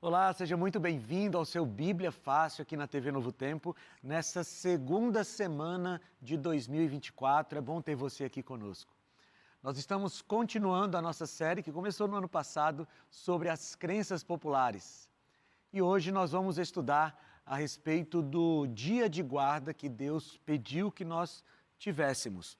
Olá, seja muito bem-vindo ao seu Bíblia Fácil aqui na TV Novo Tempo, nessa segunda semana de 2024. É bom ter você aqui conosco. Nós estamos continuando a nossa série que começou no ano passado sobre as crenças populares. E hoje nós vamos estudar a respeito do dia de guarda que Deus pediu que nós tivéssemos.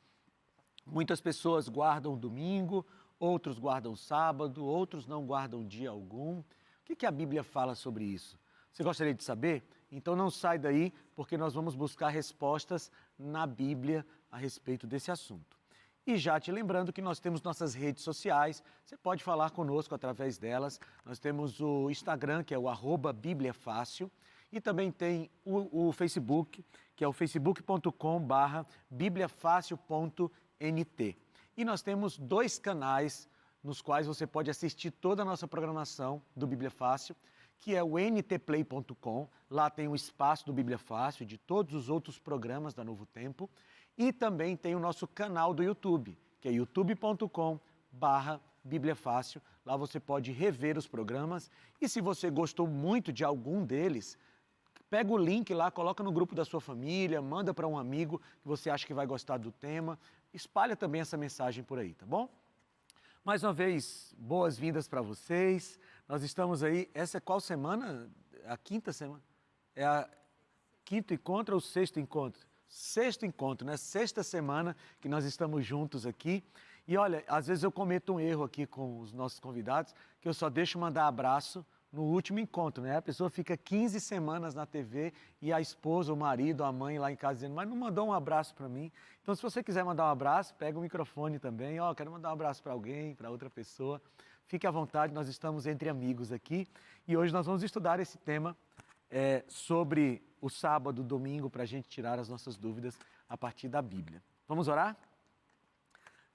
Muitas pessoas guardam domingo, outros guardam sábado, outros não guardam dia algum. O que a Bíblia fala sobre isso? Você gostaria de saber? Então não sai daí, porque nós vamos buscar respostas na Bíblia a respeito desse assunto. E já te lembrando que nós temos nossas redes sociais, você pode falar conosco através delas. Nós temos o Instagram, que é o @bibliafácil, e também tem o Facebook, que é o facebook.com/bibliafácil.nt. E nós temos 2 canais nos quais você pode assistir toda a nossa programação do Bíblia Fácil, que é o ntplay.com. Lá tem o espaço do Bíblia Fácil e de todos os outros programas da Novo Tempo. E também tem o nosso canal do YouTube, que é youtube.com/Bíblia Fácil. Lá você pode rever os programas. E se você gostou muito de algum deles, pega o link lá, coloca no grupo da sua família, manda para um amigo que você acha que vai gostar do tema. Espalha também essa mensagem por aí, tá bom? Mais uma vez, boas-vindas para vocês. Nós estamos aí, essa é qual semana? A quinta semana? É a quinto encontro ou o sexto encontro? Sexto encontro, né? Sexta semana que nós estamos juntos aqui. E olha, às vezes eu cometo um erro aqui com os nossos convidados, que eu só deixo mandar abraço no último encontro, né? A pessoa fica 15 semanas na TV e a esposa, o marido, a mãe lá em casa dizendo, mas não mandou um abraço para mim. Então, se você quiser mandar um abraço, pega o microfone também. Quero mandar um abraço para alguém, para outra pessoa. Fique à vontade, nós estamos entre amigos aqui. E hoje nós vamos estudar esse tema sobre o sábado, domingo, para a gente tirar as nossas dúvidas a partir da Bíblia. Vamos orar?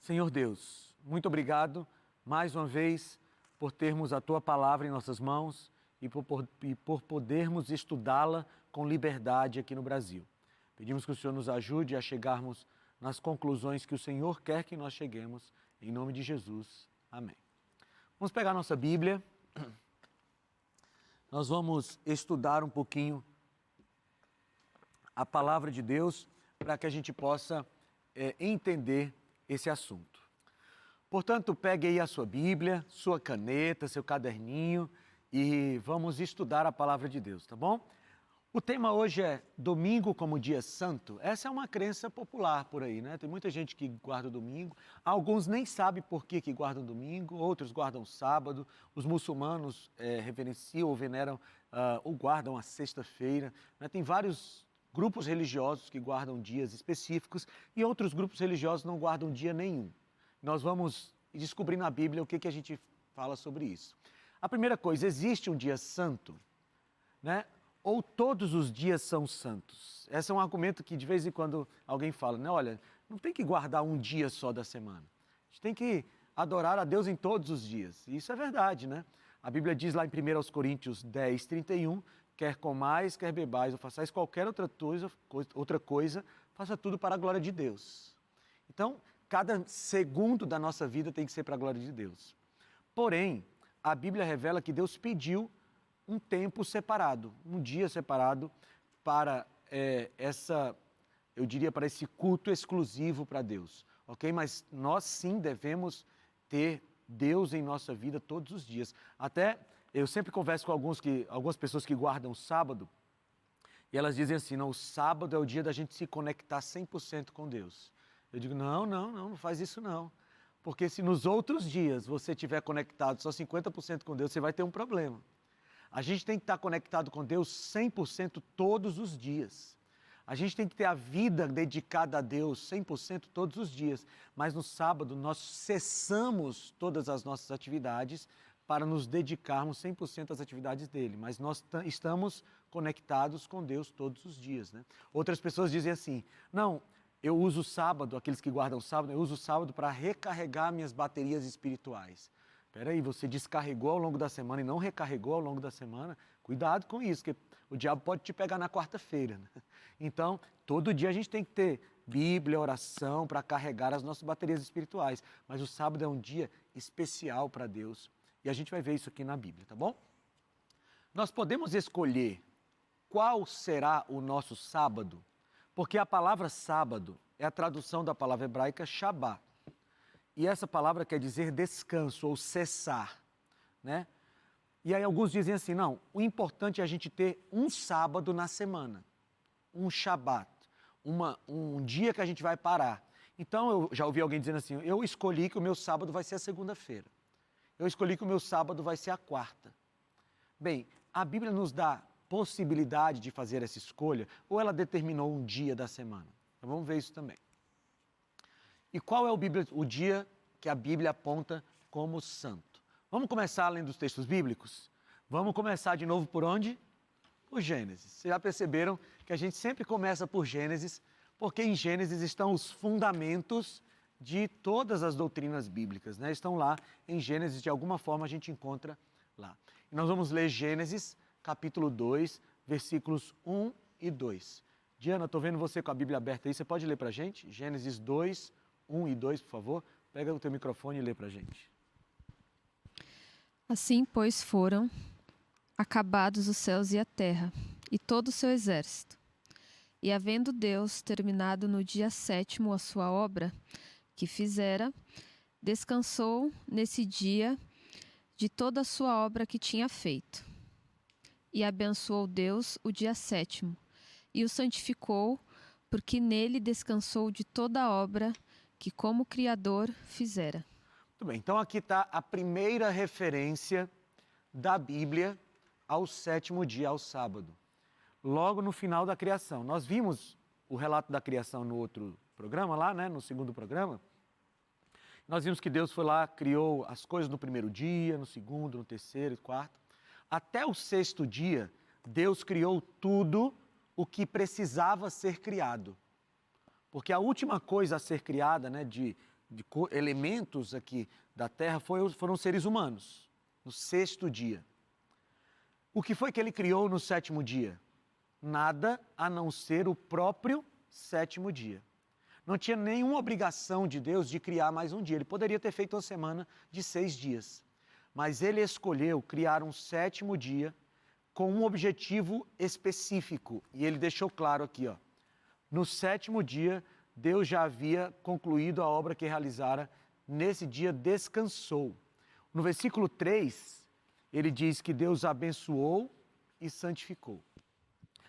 Senhor Deus, muito obrigado mais uma vez por termos a Tua Palavra em nossas mãos e por podermos estudá-la com liberdade aqui no Brasil. Pedimos que o Senhor nos ajude a chegarmos nas conclusões que o Senhor quer que nós cheguemos, em nome de Jesus. Amém. Vamos pegar a nossa Bíblia. Nós vamos estudar um pouquinho a Palavra de Deus para que a gente possa entender esse assunto. Portanto, pegue aí a sua Bíblia, sua caneta, seu caderninho e vamos estudar a Palavra de Deus, tá bom? O tema hoje é Domingo como Dia Santo. Essa é uma crença popular por aí, né? Tem muita gente que guarda o domingo, alguns nem sabem por que guardam domingo, outros guardam sábado, os muçulmanos reverenciam ou veneram ou guardam a sexta-feira, né? Tem vários grupos religiosos que guardam dias específicos e outros grupos religiosos não guardam dia nenhum. Nós vamos descobrir na Bíblia o que a gente fala sobre isso. A primeira coisa, existe um dia santo, né? Ou todos os dias são santos? Esse é um argumento que de vez em quando alguém fala, né? Olha, não tem que guardar um dia só da semana. A gente tem que adorar a Deus em todos os dias. E isso é verdade, né? A Bíblia diz lá em 1 Coríntios 10:31, quer comais, quer bebais, ou façais qualquer outra coisa, faça tudo para a glória de Deus. Então, cada segundo da nossa vida tem que ser para a glória de Deus. Porém, a Bíblia revela que Deus pediu um tempo separado, um dia separado para para esse culto exclusivo para Deus, ok? Mas nós sim devemos ter Deus em nossa vida todos os dias. Até eu sempre converso com algumas pessoas que guardam o sábado e elas dizem assim, não, o sábado é o dia da gente se conectar 100% com Deus. Eu digo, não faz isso não. Porque se nos outros dias você estiver conectado só 50% com Deus, você vai ter um problema. A gente tem que estar conectado com Deus 100% todos os dias. A gente tem que ter a vida dedicada a Deus 100% todos os dias. Mas no sábado nós cessamos todas as nossas atividades para nos dedicarmos 100% às atividades dele. Mas nós estamos conectados com Deus todos os dias, né? Outras pessoas dizem assim, não, eu uso o sábado, aqueles que guardam o sábado, eu uso o sábado para recarregar minhas baterias espirituais. Espera aí, você descarregou ao longo da semana e não recarregou ao longo da semana? Cuidado com isso, porque o diabo pode te pegar na quarta-feira, né? Então, todo dia a gente tem que ter Bíblia, oração para carregar as nossas baterias espirituais. Mas o sábado é um dia especial para Deus e a gente vai ver isso aqui na Bíblia, tá bom? nós podemos escolher qual será o nosso sábado, porque a palavra sábado é a tradução da palavra hebraica Shabá. E essa palavra quer dizer descanso ou cessar, né? E aí alguns dizem assim, não, o importante é a gente ter um sábado na semana, um Shabat, um dia que a gente vai parar. Então eu já ouvi alguém dizendo assim, eu escolhi que o meu sábado vai ser a segunda-feira. Eu escolhi que o meu sábado vai ser a quarta. Bem, a Bíblia nos dá possibilidade de fazer essa escolha ou ela determinou um dia da semana? Então vamos ver isso também. E qual é o dia que a Bíblia aponta como santo? Vamos começar além dos textos bíblicos? Vamos começar de novo por onde? Por Gênesis. Vocês já perceberam que a gente sempre começa por Gênesis, porque em Gênesis estão os fundamentos de todas as doutrinas bíblicas, né? Estão lá em Gênesis, de alguma forma a gente encontra lá. E nós vamos ler Gênesis, capítulo 2, versículos 1 e 2. Diana, estou vendo você com a Bíblia aberta aí, você pode ler para a gente? Gênesis 2, 1 e 2, por favor. Pega o teu microfone e lê para a gente. Assim, pois, foram acabados os céus e a terra, e todo o seu exército. E havendo Deus terminado no dia 7º a sua obra que fizera, descansou nesse dia de toda a sua obra que tinha feito. E abençoou Deus o dia 7º, e o santificou, porque nele descansou de toda a obra que como Criador fizera. Muito bem, então aqui está a primeira referência da Bíblia ao 7º dia, ao sábado. Logo no final da criação. Nós vimos o relato da criação no outro programa lá, né, no segundo programa. Nós vimos que Deus foi lá, criou as coisas no primeiro dia, no segundo, no terceiro e quarto. Até o 6º dia, Deus criou tudo o que precisava ser criado. Porque a última coisa a ser criada, né, de elementos aqui da terra foram seres humanos, no 6º dia. O que foi que ele criou no 7º dia? Nada a não ser o próprio 7º dia. Não tinha nenhuma obrigação de Deus de criar mais um dia. Ele poderia ter feito uma semana de 6 dias. Mas ele escolheu criar um 7º dia com um objetivo específico. E ele deixou claro aqui, ó. No 7º dia, Deus já havia concluído a obra que realizara. Nesse dia, descansou. No versículo 3, ele diz que Deus abençoou e santificou.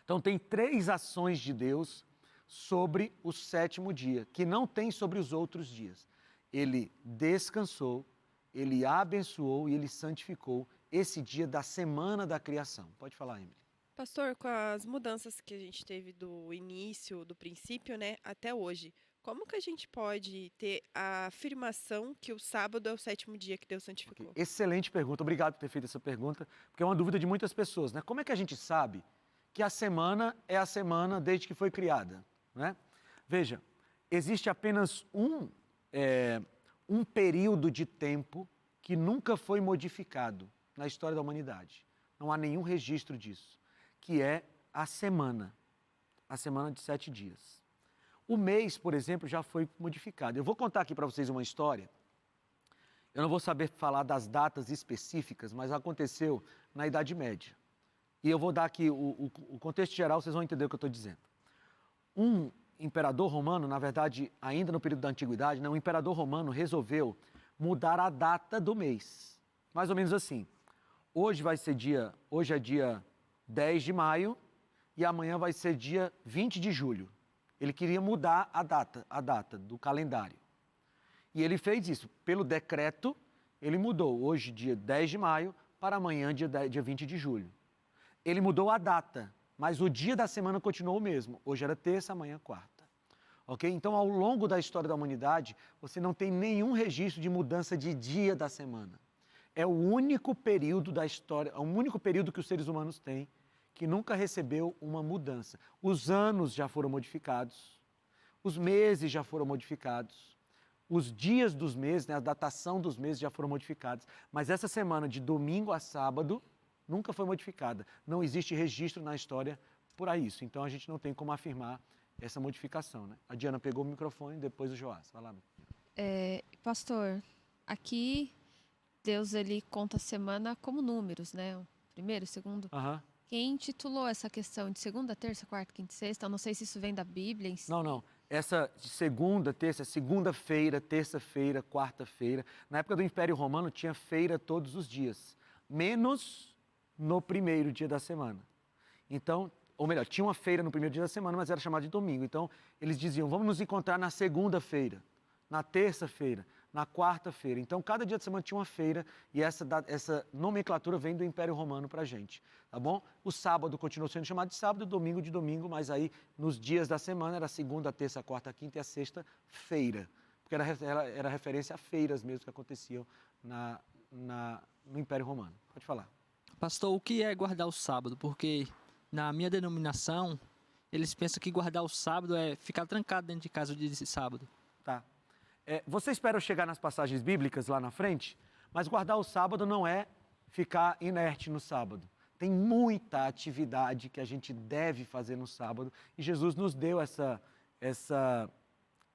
Então, tem 3 ações de Deus sobre o 7º dia, que não tem sobre os outros dias. Ele descansou, ele abençoou e ele santificou esse dia da semana da criação. Pode falar, Emily. Pastor, com as mudanças que a gente teve do início, do princípio, né, até hoje, como que a gente pode ter a afirmação que o sábado é o 7º dia que Deus santificou? Okay. Excelente pergunta, obrigado por ter feito essa pergunta, porque é uma dúvida de muitas pessoas, né? Como é que a gente sabe que a semana é a semana desde que foi criada, né? Veja, existe apenas um período de tempo que nunca foi modificado na história da humanidade. Não há nenhum registro disso, que é a semana de 7 dias. O mês, por exemplo, já foi modificado. Eu vou contar aqui para vocês uma história. Eu não vou saber falar das datas específicas, mas aconteceu na Idade Média. E eu vou dar aqui o contexto geral, vocês vão entender o que eu estou dizendo. Um imperador romano, na verdade, ainda no período da Antiguidade, né, um imperador romano resolveu mudar a data do mês. Mais ou menos assim. Hoje é dia 10 de maio e amanhã vai ser dia 20 de julho. Ele queria mudar a data do calendário. E ele fez isso. Pelo decreto, ele mudou hoje, dia 10 de maio, para amanhã, dia 20 de julho. Ele mudou a data, mas o dia da semana continuou o mesmo. Hoje era terça, amanhã quarta. Ok? Então, ao longo da história da humanidade, você não tem nenhum registro de mudança de dia da semana. É o único período da história, é o único período que os seres humanos têm que nunca recebeu uma mudança. Os anos já foram modificados, os meses já foram modificados, os dias dos meses, né, a datação dos meses já foram modificados, mas essa semana de domingo a sábado nunca foi modificada. Não existe registro na história por isso, então a gente não tem como afirmar essa modificação, né? A Diana pegou o microfone, depois o Joás. Vai lá. Pastor, aqui Deus ele conta a semana como números, né? primeiro, segundo. Aham. Quem intitulou essa questão de segunda, terça, quarta, quinta e sexta? Eu não sei se isso vem da Bíblia em si. Não. Essa de segunda, terça, segunda-feira, terça-feira, quarta-feira. Na época do Império Romano tinha feira todos os dias, menos no primeiro dia da semana. Então, ou melhor, tinha uma feira no primeiro dia da semana, mas era chamada de domingo. Então, eles diziam, vamos nos encontrar na segunda-feira, na terça-feira, na quarta-feira. Então, cada dia da semana tinha uma feira e essa nomenclatura vem do Império Romano para a gente, tá bom? O sábado continuou sendo chamado de sábado, domingo de domingo, mas aí nos dias da semana era segunda, terça, quarta, quinta e a sexta-feira, porque era referência a feiras mesmo que aconteciam no Império Romano. Pode falar. Pastor, o que é guardar o sábado? Porque na minha denominação, eles pensam que guardar o sábado é ficar trancado dentro de casa o dia de sábado. Tá. Você espera eu chegar nas passagens bíblicas lá na frente, mas guardar o sábado não é ficar inerte no sábado. Tem muita atividade que a gente deve fazer no sábado e Jesus nos deu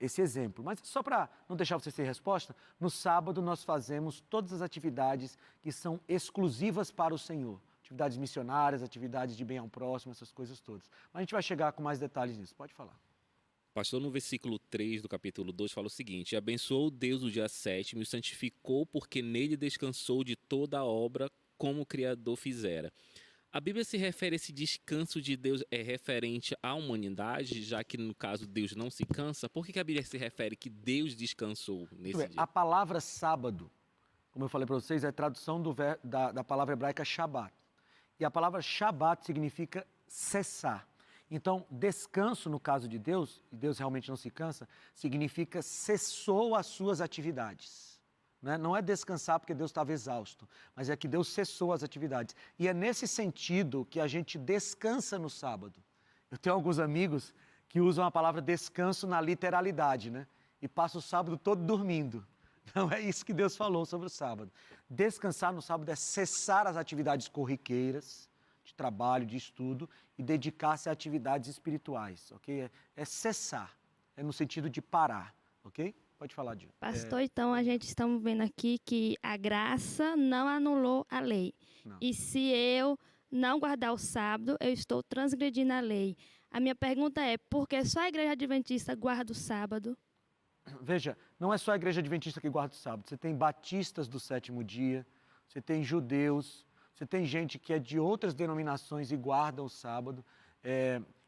esse exemplo. Mas só para não deixar você sem resposta, no sábado nós fazemos todas as atividades que são exclusivas para o Senhor. Atividades missionárias, atividades de bem ao próximo, essas coisas todas. Mas a gente vai chegar com mais detalhes nisso. Pode falar. Pastor, no versículo 3 do capítulo 2 fala o seguinte: abençoou Deus o dia 7º e o santificou porque nele descansou de toda a obra como o Criador fizera. A Bíblia se refere a esse descanso de Deus é referente à humanidade, já que no caso Deus não se cansa? Por que a Bíblia se refere que Deus descansou nesse dia? A palavra sábado, como eu falei para vocês, é a tradução da palavra hebraica Shabat. E a palavra Shabat significa cessar. Então, descanso no caso de Deus, e Deus realmente não se cansa, significa cessou as suas atividades. Né? Não é descansar porque Deus estava exausto, mas é que Deus cessou as atividades. E é nesse sentido que a gente descansa no sábado. Eu tenho alguns amigos que usam a palavra descanso na literalidade, né? E passam o sábado todo dormindo. Não é isso que Deus falou sobre o sábado. Descansar no sábado é cessar as atividades corriqueiras, de trabalho, de estudo, e dedicar-se a atividades espirituais, ok? É cessar, é no sentido de parar, ok? Pode falar, Dio. Pastor, então a gente estamos vendo aqui que a graça não anulou a lei. Não. E se eu não guardar o sábado, eu estou transgredindo a lei. A minha pergunta é, por que só a igreja adventista guarda o sábado? Veja, não é só a igreja adventista que guarda o sábado. Você tem batistas do sétimo dia, você tem judeus, você tem gente que é de outras denominações e guardam o sábado,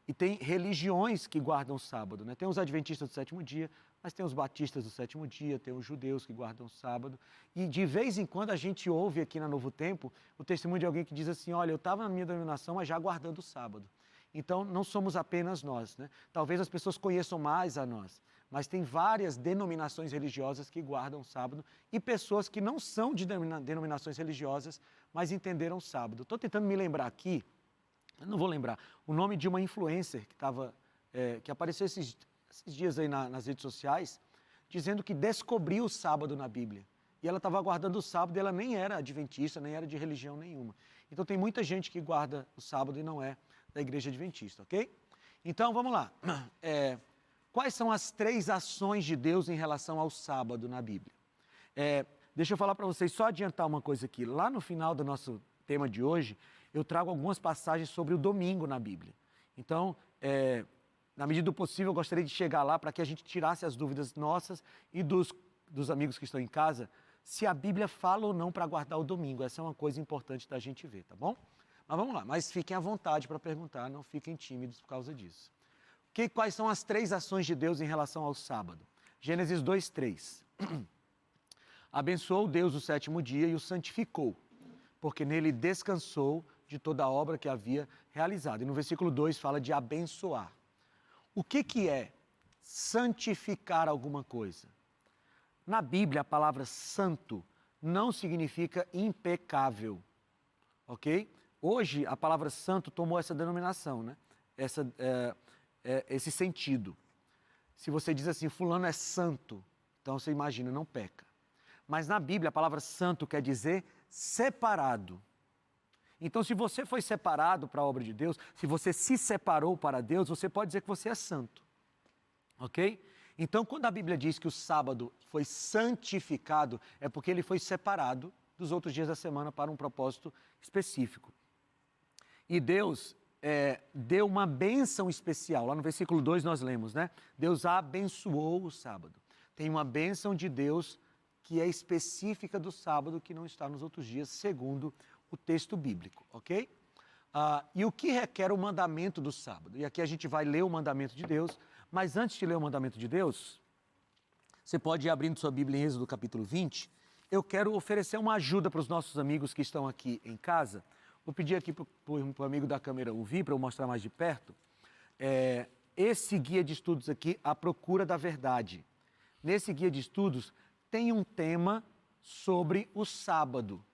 e tem religiões que guardam o sábado, né? Tem os adventistas do sétimo dia, mas tem os batistas do sétimo dia, tem os judeus que guardam o sábado. E de vez em quando a gente ouve aqui na Novo Tempo o testemunho de alguém que diz assim, olha, eu estava na minha denominação, mas já guardando o sábado. Então, não somos apenas nós, né? Talvez as pessoas conheçam mais a nós, mas tem várias denominações religiosas que guardam o sábado e pessoas que não são de denominações religiosas, mas entenderam o sábado. Estou tentando me lembrar aqui, eu não vou lembrar, o nome de uma influencer que apareceu esses dias aí nas redes sociais, dizendo que descobriu o sábado na Bíblia. E ela estava guardando o sábado e ela nem era adventista, nem era de religião nenhuma. Então tem muita gente que guarda o sábado e não é da igreja adventista, ok? Então vamos lá. Quais são as 3 ações de Deus em relação ao sábado na Bíblia? Deixa eu falar para vocês, só adiantar uma coisa aqui. Lá no final do nosso tema de hoje, eu trago algumas passagens sobre o domingo na Bíblia. Então, na medida do possível, eu gostaria de chegar lá para que a gente tirasse as dúvidas nossas e dos amigos que estão em casa, se a Bíblia fala ou não para guardar o domingo. Essa é uma coisa importante da gente ver, tá bom? Mas vamos lá, mas fiquem à vontade para perguntar, não fiquem tímidos por causa disso. Quais são as 3 ações de Deus em relação ao sábado? Gênesis 2:3. Abençoou Deus o sétimo dia e o santificou, porque nele descansou de toda a obra que havia realizado. E no versículo 2 fala de abençoar. O que é santificar alguma coisa? Na Bíblia, a palavra santo não significa impecável, ok? Hoje, a palavra santo tomou essa denominação, né? Esse sentido. Se você diz assim, fulano é santo, então você imagina, não peca. Mas na Bíblia, a palavra santo quer dizer separado. Então, se você foi separado para a obra de Deus, se você se separou para Deus, você pode dizer que você é santo. Ok? Então, quando a Bíblia diz que o sábado foi santificado, é porque ele foi separado dos outros dias da semana para um propósito específico. E Deus deu uma bênção especial. Lá no versículo 2 nós lemos, né? Deus abençoou o sábado. Tem uma bênção de Deus que é específica do sábado, que não está nos outros dias, segundo o texto bíblico, ok? E o que requer o mandamento do sábado? E aqui a gente vai ler o mandamento de Deus, mas antes de ler o mandamento de Deus, você pode ir abrindo sua Bíblia em Êxodo capítulo 20. Eu quero oferecer uma ajuda para os nossos amigos que estão aqui em casa. Vou pedir aqui para o amigo da câmera ouvir, para eu mostrar mais de perto. Esse guia de estudos aqui, A Procura da Verdade. Nesse guia de estudos tem um tema sobre o sábado,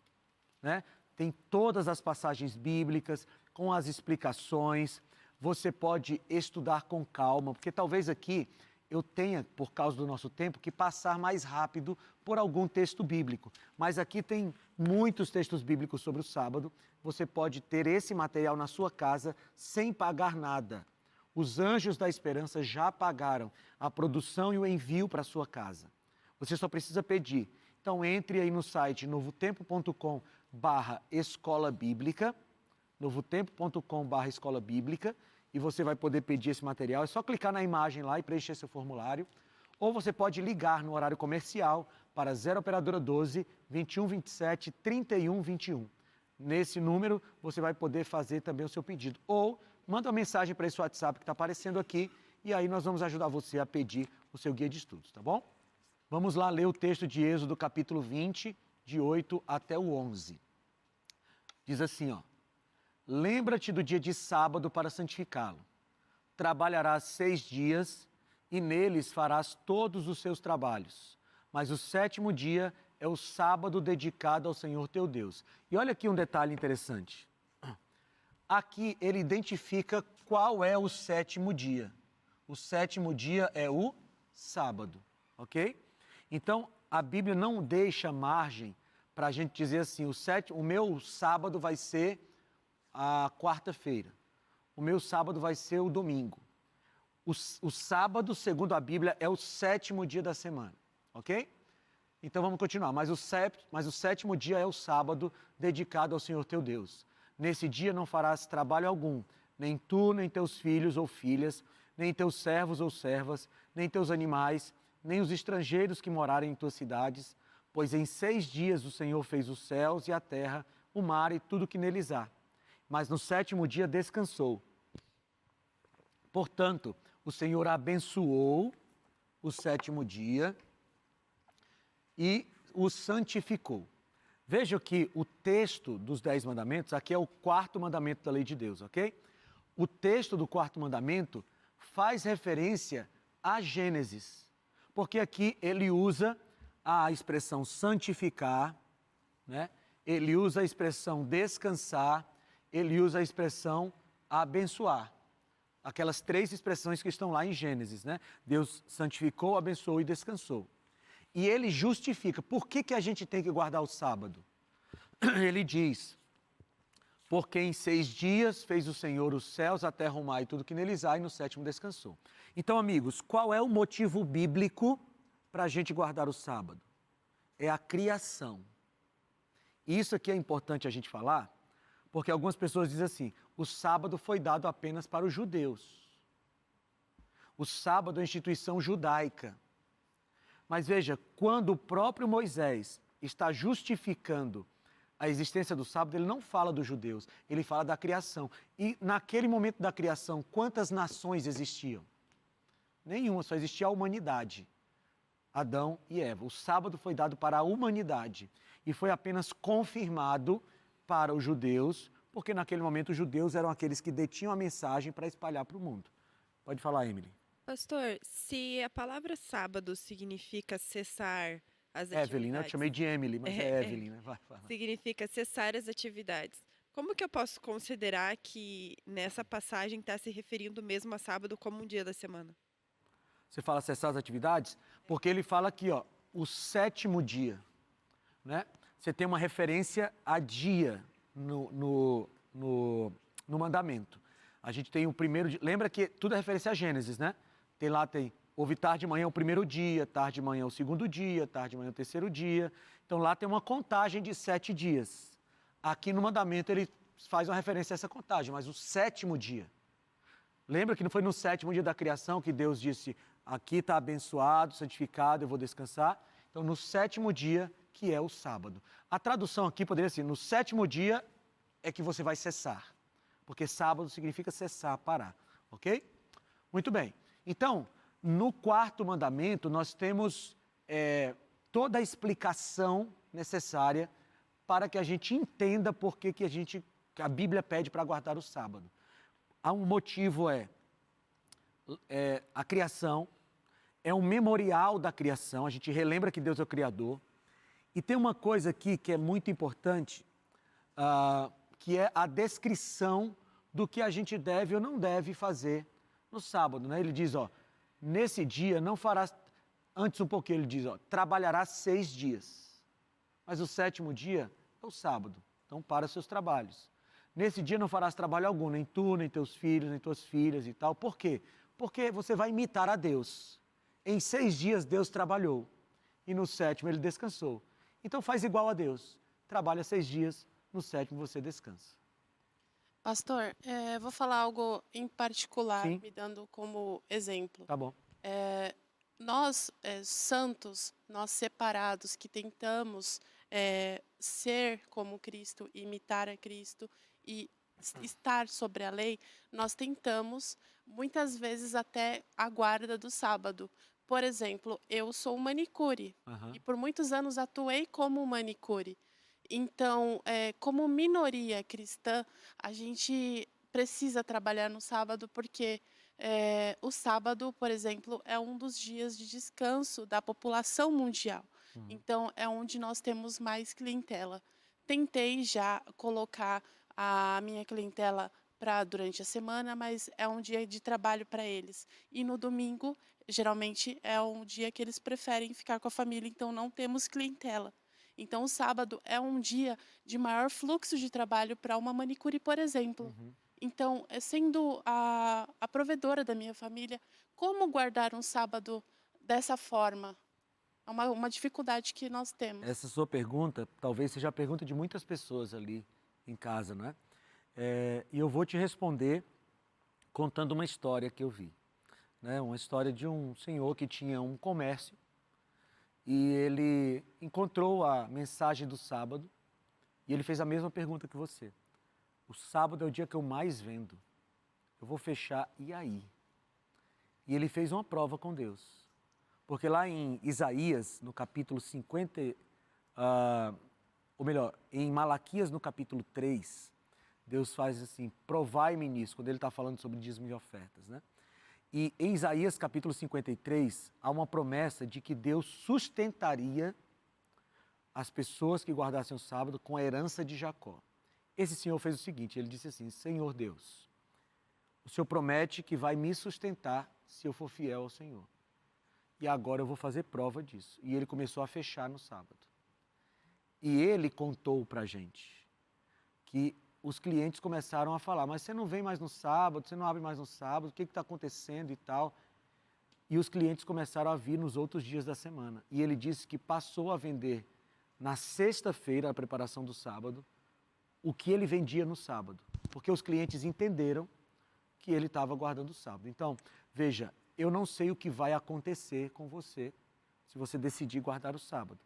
né? Tem todas as passagens bíblicas, com as explicações. Você pode estudar com calma, porque talvez aqui eu tenha, por causa do nosso tempo, que passar mais rápido por algum texto bíblico. Mas aqui tem muitos textos bíblicos sobre o sábado. Você pode ter esse material na sua casa sem pagar nada. Os Anjos da Esperança já pagaram a produção e o envio para a sua casa. Você só precisa pedir. Então entre aí no site novotempo.com/escola bíblica, novotempo.com/escola bíblica, e você vai poder pedir esse material. É só clicar na imagem lá e preencher seu formulário. Ou você pode ligar no horário comercial para 0 operadora 12 21 27 31 21. Nesse número você vai poder fazer também o seu pedido. Ou manda uma mensagem para esse WhatsApp que está aparecendo aqui e aí nós vamos ajudar você a pedir o seu guia de estudos, tá bom? Vamos lá ler o texto de Êxodo capítulo 20, de 8 até o 11. Diz assim, ó. Lembra-te do dia de sábado para santificá-lo. Trabalharás 6 dias e neles farás todos os seus trabalhos. Mas o 7º dia é o sábado dedicado ao Senhor teu Deus. E olha aqui um detalhe interessante. Aqui ele identifica qual é o 7º dia. O 7º dia é o sábado, ok? Então, a Bíblia não deixa margem para a gente dizer assim, o meu sábado vai ser a quarta-feira. O meu sábado vai ser o domingo. O sábado, segundo a Bíblia, é o 7º dia da semana, ok? Então vamos continuar. Mas o 7º dia é o sábado dedicado ao Senhor teu Deus. Nesse dia não farás trabalho algum, nem tu, nem teus filhos ou filhas, nem teus servos ou servas, nem teus animais, nem os estrangeiros que morarem em tuas cidades, pois em 6 dias o Senhor fez os céus e a terra, o mar e tudo que neles há. Mas no 7º dia descansou. Portanto, o Senhor abençoou o 7º dia e o santificou. Veja que o texto dos 10 mandamentos, aqui é o 4º mandamento da lei de Deus, ok? O texto do 4º mandamento faz referência a Gênesis, porque aqui ele usa a expressão santificar, né? Ele usa a expressão descansar, ele usa a expressão abençoar. Aquelas 3 expressões que estão lá em Gênesis, né? Deus santificou, abençoou e descansou. E ele justifica. Por que a gente tem que guardar o sábado? Ele diz, porque em 6 dias fez o Senhor os céus, a terra, o mar e tudo que neles há, e no 7º descansou. Então, amigos, qual é o motivo bíblico para a gente guardar o sábado? É a criação. E isso aqui é importante a gente falar, porque algumas pessoas dizem assim, o sábado foi dado apenas para os judeus. O sábado é uma instituição judaica. Mas veja, quando o próprio Moisés está justificando a existência do sábado, ele não fala dos judeus, ele fala da criação. E naquele momento da criação, quantas nações existiam? Nenhuma, só existia a humanidade. Adão e Eva. O sábado foi dado para a humanidade e foi apenas confirmado para os judeus, porque naquele momento os judeus eram aqueles que detinham a mensagem para espalhar para o mundo. Pode falar, Emily. Pastor, se a palavra sábado significa cessar as atividades... Evelyn, né? Eu te chamei de Emily, mas é Evelyn, né? Vai. Significa cessar as atividades. Como que eu posso considerar que nessa passagem está se referindo mesmo a sábado como um dia da semana? Você fala cessar as atividades? Porque ele fala aqui, ó, o 7º dia, né? Você tem uma referência a dia no mandamento. A gente tem o primeiro dia, lembra que tudo é referência a Gênesis, né? Houve tarde de manhã o primeiro dia, tarde de manhã o segundo dia, tarde de manhã o terceiro dia. Então lá tem uma contagem de 7 dias. Aqui no mandamento ele faz uma referência a essa contagem, mas o 7º dia. Lembra que não foi no 7º dia da criação que Deus disse, aqui está abençoado, santificado, eu vou descansar? Então, no 7º dia, que é o sábado. A tradução aqui poderia ser, no 7º dia é que você vai cessar. Porque sábado significa cessar, parar. Ok? Muito bem. Então, no 4º mandamento, nós temos toda a explicação necessária para que a gente entenda por que a Bíblia pede para guardar o sábado. Há um motivo, a criação, é um memorial da criação, a gente relembra que Deus é o Criador. E tem uma coisa aqui que é muito importante, que é a descrição do que a gente deve ou não deve fazer no sábado, né? Ele diz, nesse dia não farás, antes um pouquinho ele diz, trabalharás 6 dias, mas o 7º dia é o sábado, então para os seus trabalhos. Nesse dia não farás trabalho algum, nem tu, nem teus filhos, nem tuas filhas e tal. Por quê? Porque você vai imitar a Deus. Em 6 dias Deus trabalhou e no 7º ele descansou. Então faz igual a Deus, trabalha 6 dias, no 7º você descansa. Pastor, vou falar algo em particular, Sim. me dando como exemplo. Tá bom. Nós, santos, nós separados, que tentamos ser como Cristo, imitar a Cristo e estar sobre a lei, nós tentamos, muitas vezes, até a guarda do sábado. Por exemplo, eu sou manicure e por muitos anos atuei como manicure. Então, como minoria cristã, a gente precisa trabalhar no sábado porque o sábado, por exemplo, é um dos dias de descanso da população mundial. Então, é onde nós temos mais clientela. Tentei já colocar a minha clientela para durante a semana, mas é um dia de trabalho para eles. E no domingo, geralmente, é um dia que eles preferem ficar com a família, então não temos clientela. Então, o sábado é um dia de maior fluxo de trabalho para uma manicure, por exemplo. Então, sendo a provedora da minha família, como guardar um sábado dessa forma? É uma dificuldade que nós temos. Essa sua pergunta talvez seja a pergunta de muitas pessoas ali em casa, não é? E eu vou te responder contando uma história que eu vi. Né? Uma história de um senhor que tinha um comércio e ele encontrou a mensagem do sábado e ele fez a mesma pergunta que você. O sábado é o dia que eu mais vendo. Eu vou fechar, e aí? E ele fez uma prova com Deus. Porque lá em Isaías, no capítulo 50, ou melhor, em Malaquias, no capítulo 3, Deus faz assim, provai-me nisso, quando ele está falando sobre dízimo e ofertas, né? E em Isaías, capítulo 53, há uma promessa de que Deus sustentaria as pessoas que guardassem o sábado com a herança de Jacó. Esse senhor fez o seguinte, ele disse assim, Senhor Deus, o Senhor promete que vai me sustentar se eu for fiel ao Senhor. E agora eu vou fazer prova disso. E ele começou a fechar no sábado. E ele contou para a gente que os clientes começaram a falar, mas você não vem mais no sábado, você não abre mais no sábado, o que está acontecendo e tal. E os clientes começaram a vir nos outros dias da semana. E ele disse que passou a vender na sexta-feira, a preparação do sábado, o que ele vendia no sábado. Porque os clientes entenderam que ele estava guardando o sábado. Então, veja, eu não sei o que vai acontecer com você se você decidir guardar o sábado.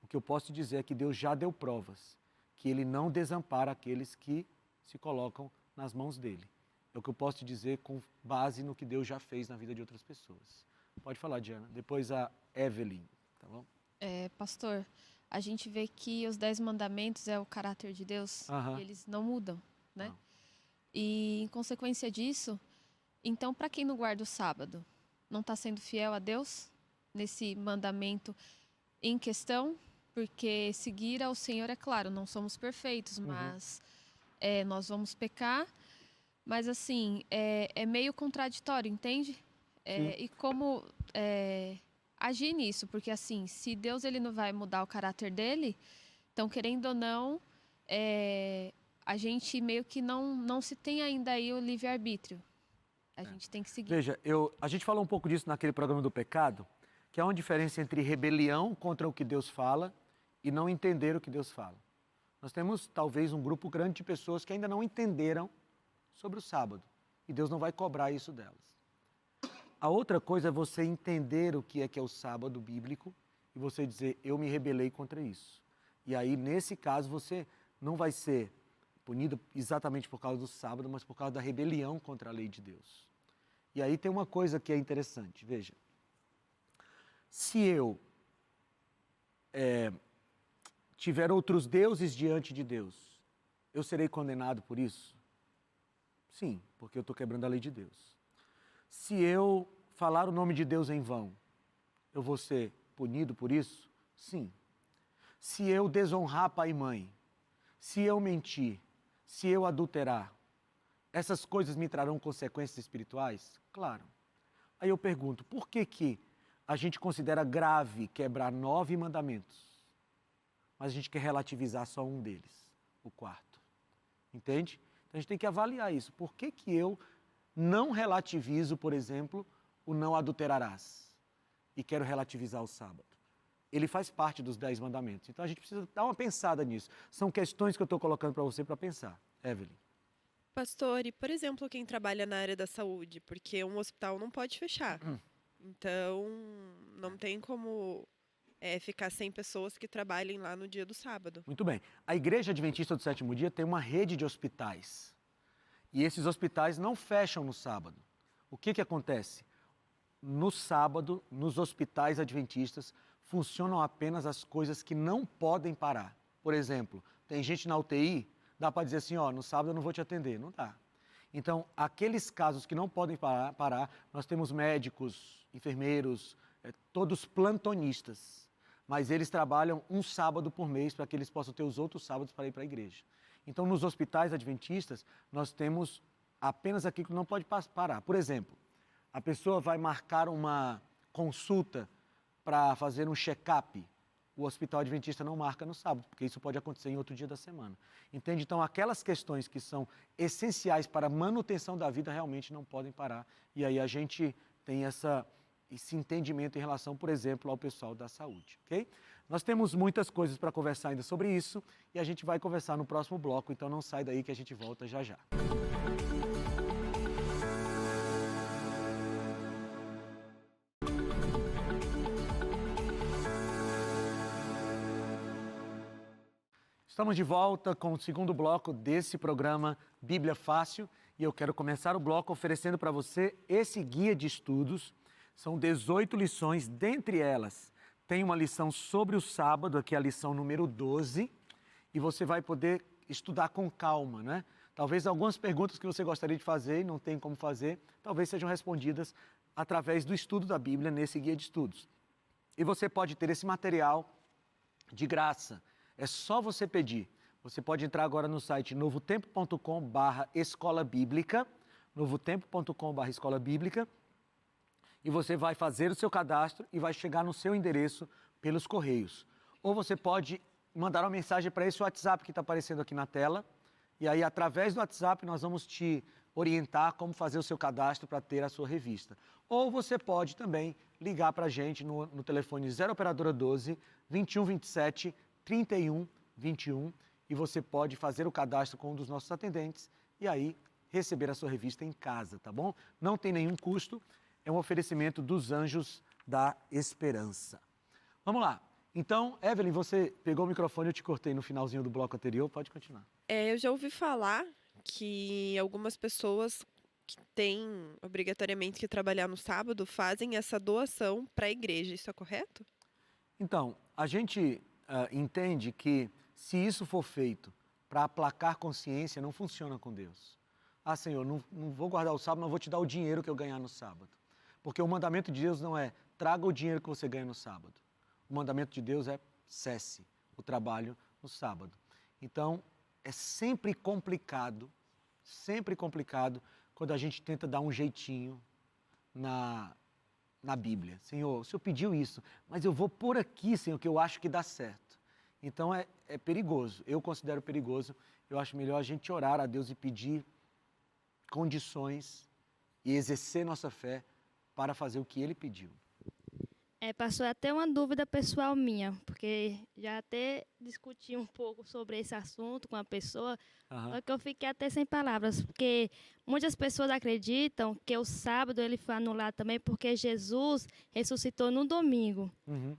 O que eu posso te dizer é que Deus já deu provas, que Ele não desampara aqueles que se colocam nas mãos dEle. É o que eu posso te dizer com base no que Deus já fez na vida de outras pessoas. Pode falar, Diana. Depois a Evelyn, tá bom? Pastor, a gente vê que os 10 mandamentos é o caráter de Deus e eles não mudam, né? Não. E em consequência disso, então para quem não guarda o sábado, não está sendo fiel a Deus nesse mandamento em questão? Porque seguir ao Senhor, é claro, não somos perfeitos, mas nós vamos pecar. Mas assim, é meio contraditório, entende? E como agir nisso? Porque assim, se Deus ele não vai mudar o caráter dele, então querendo ou não, a gente meio que não se tem ainda aí o livre-arbítrio. A gente tem que seguir. Veja, a gente falou um pouco disso naquele programa do pecado, que há uma diferença entre rebelião contra o que Deus fala e não entender o que Deus fala. Nós temos talvez um grupo grande de pessoas que ainda não entenderam sobre o sábado. E Deus não vai cobrar isso delas. A outra coisa é você entender o que é o sábado bíblico e você dizer, eu me rebelei contra isso. E aí, nesse caso, você não vai ser punido exatamente por causa do sábado, mas por causa da rebelião contra a lei de Deus. E aí tem uma coisa que é interessante, veja. Se eu tiver outros deuses diante de Deus, eu serei condenado por isso? Sim, porque eu estou quebrando a lei de Deus. Se eu falar o nome de Deus em vão, eu vou ser punido por isso? Sim. Se eu desonrar pai e mãe, se eu mentir, se eu adulterar, essas coisas me trarão consequências espirituais? Claro. Aí eu pergunto, por que a gente considera grave quebrar 9 mandamentos, mas a gente quer relativizar só um deles, o 4º? Entende? Então a gente tem que avaliar isso. Por que eu não relativizo, por exemplo, o não adulterarás e quero relativizar o sábado? Ele faz parte dos 10 mandamentos. Então a gente precisa dar uma pensada nisso. São questões que eu estou colocando para você para pensar. Evelyn. Pastor, e por exemplo, quem trabalha na área da saúde, porque um hospital não pode fechar. Então, não tem como ficar sem pessoas que trabalhem lá no dia do sábado. Muito bem. A Igreja Adventista do Sétimo Dia tem uma rede de hospitais. E esses hospitais não fecham no sábado. O que acontece? No sábado, nos hospitais adventistas, funcionam apenas as coisas que não podem parar. Por exemplo, tem gente na UTI, dá para dizer assim, no sábado eu não vou te atender. Não dá. Então, aqueles casos que não podem parar, nós temos médicos, enfermeiros, todos plantonistas. Mas eles trabalham um sábado por mês para que eles possam ter os outros sábados para ir para a igreja. Então, nos hospitais adventistas, nós temos apenas aquilo que não pode parar. Por exemplo, a pessoa vai marcar uma consulta para fazer um check-up. O hospital adventista não marca no sábado, porque isso pode acontecer em outro dia da semana. Entende? Então, aquelas questões que são essenciais para a manutenção da vida realmente não podem parar. E aí a gente tem esse entendimento em relação, por exemplo, ao pessoal da saúde, ok? Nós temos muitas coisas para conversar ainda sobre isso e a gente vai conversar no próximo bloco, então não sai daí que a gente volta já já. Estamos de volta com o segundo bloco desse programa Bíblia Fácil e eu quero começar o bloco oferecendo para você esse guia de estudos. São 18 lições, dentre elas tem uma lição sobre o sábado, aqui é a lição número 12, e você vai poder estudar com calma, né? Talvez algumas perguntas que você gostaria de fazer e não tem como fazer, talvez sejam respondidas através do estudo da Bíblia nesse guia de estudos. E você pode ter esse material de graça. É só você pedir. Você pode entrar agora no site novotempo.com/escola bíblica, novotempo.com/escola bíblica, e você vai fazer o seu cadastro e vai chegar no seu endereço pelos correios. Ou você pode mandar uma mensagem para esse WhatsApp que está aparecendo aqui na tela, e aí através do WhatsApp nós vamos te orientar como fazer o seu cadastro para ter a sua revista. Ou você pode também ligar para a gente no telefone 0 operadora 12 2127 3121 e você pode fazer o cadastro com um dos nossos atendentes e aí receber a sua revista em casa, tá bom? Não tem nenhum custo, é um oferecimento dos Anjos da Esperança. Vamos lá. Então, Evelyn, você pegou o microfone, eu te cortei no finalzinho do bloco anterior, pode continuar. Eu já ouvi falar que algumas pessoas que têm obrigatoriamente que trabalhar no sábado fazem essa doação para a igreja, isso é correto? Então, a gente entende que se isso for feito para aplacar consciência, não funciona com Deus. Ah, Senhor, não vou guardar o sábado, mas vou te dar o dinheiro que eu ganhar no sábado. Porque o mandamento de Deus não é traga o dinheiro que você ganha no sábado. O mandamento de Deus é cesse o trabalho no sábado. Então, é sempre complicado quando a gente tenta dar um jeitinho na Bíblia. Senhor, o Senhor pediu isso, mas eu vou por aqui, Senhor, que eu acho que dá certo. Então é perigoso, eu considero perigoso. Eu acho melhor a gente orar a Deus e pedir condições e exercer nossa fé para fazer o que Ele pediu. Passou até uma dúvida pessoal minha, porque já até discuti um pouco sobre esse assunto com a pessoa, só que eu fiquei até sem palavras, porque muitas pessoas acreditam que o sábado ele foi anulado também porque Jesus ressuscitou no domingo.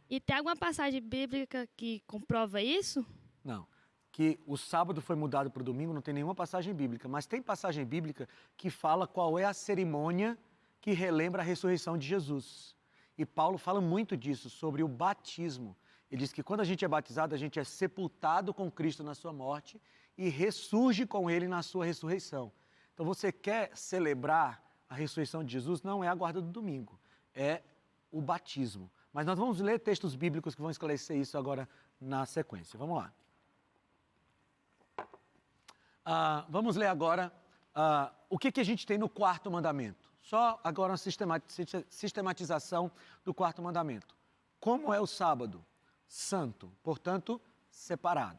E tem alguma passagem bíblica que comprova isso? Não. Que o sábado foi mudado para o domingo, não tem nenhuma passagem bíblica, mas tem passagem bíblica que fala qual é a cerimônia que relembra a ressurreição de Jesus. E Paulo fala muito disso, sobre o batismo. Ele diz que quando a gente é batizado, a gente é sepultado com Cristo na sua morte e ressurge com Ele na sua ressurreição. Então você quer celebrar a ressurreição de Jesus, não é a guarda do domingo, é o batismo. Mas nós vamos ler textos bíblicos que vão esclarecer isso agora na sequência. Vamos lá. Vamos ler agora o que a gente tem no quarto mandamento. Só agora uma sistematização do quarto mandamento. Como é o sábado? Santo, portanto, separado.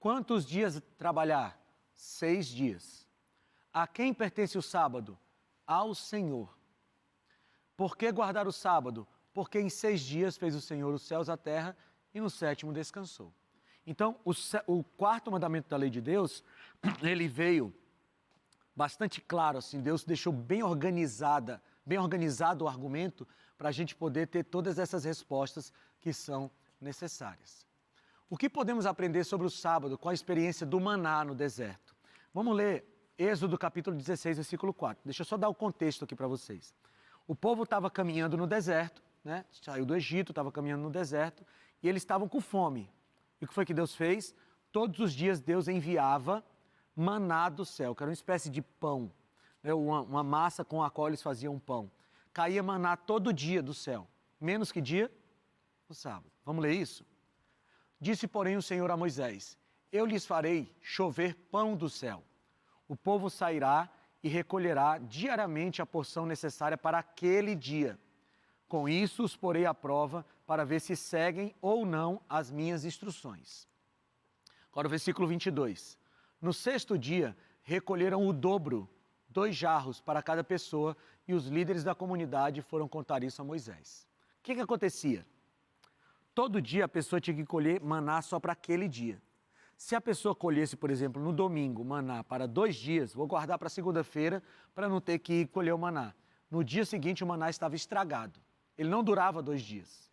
Quantos dias trabalhar? 6 dias. A quem pertence o sábado? Ao Senhor. Por que guardar o sábado? Porque em 6 dias fez o Senhor os céus, a terra, e no 7º descansou. Então, o quarto mandamento da lei de Deus, ele veio bastante claro, assim, Deus deixou bem organizado o argumento para a gente poder ter todas essas respostas que são necessárias. O que podemos aprender sobre o sábado com a experiência do maná no deserto? Vamos ler Êxodo capítulo 16, versículo 4. Deixa eu só dar o contexto aqui para vocês. O povo estava caminhando no deserto, né? Saiu do Egito, estava caminhando no deserto, e eles estavam com fome. E o que foi que Deus fez? Todos os dias Deus enviava maná do céu, que era uma espécie de pão, né? uma massa com a qual eles faziam pão. Caía maná todo dia do céu. Menos que dia? O sábado. Vamos ler isso? Disse, porém, o Senhor a Moisés: eu lhes farei chover pão do céu. O povo sairá e recolherá diariamente a porção necessária para aquele dia. Com isso os porei à prova para ver se seguem ou não as minhas instruções. Agora o versículo 22. No 6º dia, recolheram o dobro, 2 jarros para cada pessoa, e os líderes da comunidade foram contar isso a Moisés. O que acontecia? Todo dia a pessoa tinha que colher maná só para aquele dia. Se a pessoa colhesse, por exemplo, no domingo, maná para 2 dias, vou guardar para segunda-feira para não ter que ir colher o maná. No dia seguinte o maná estava estragado. Ele não durava 2 dias.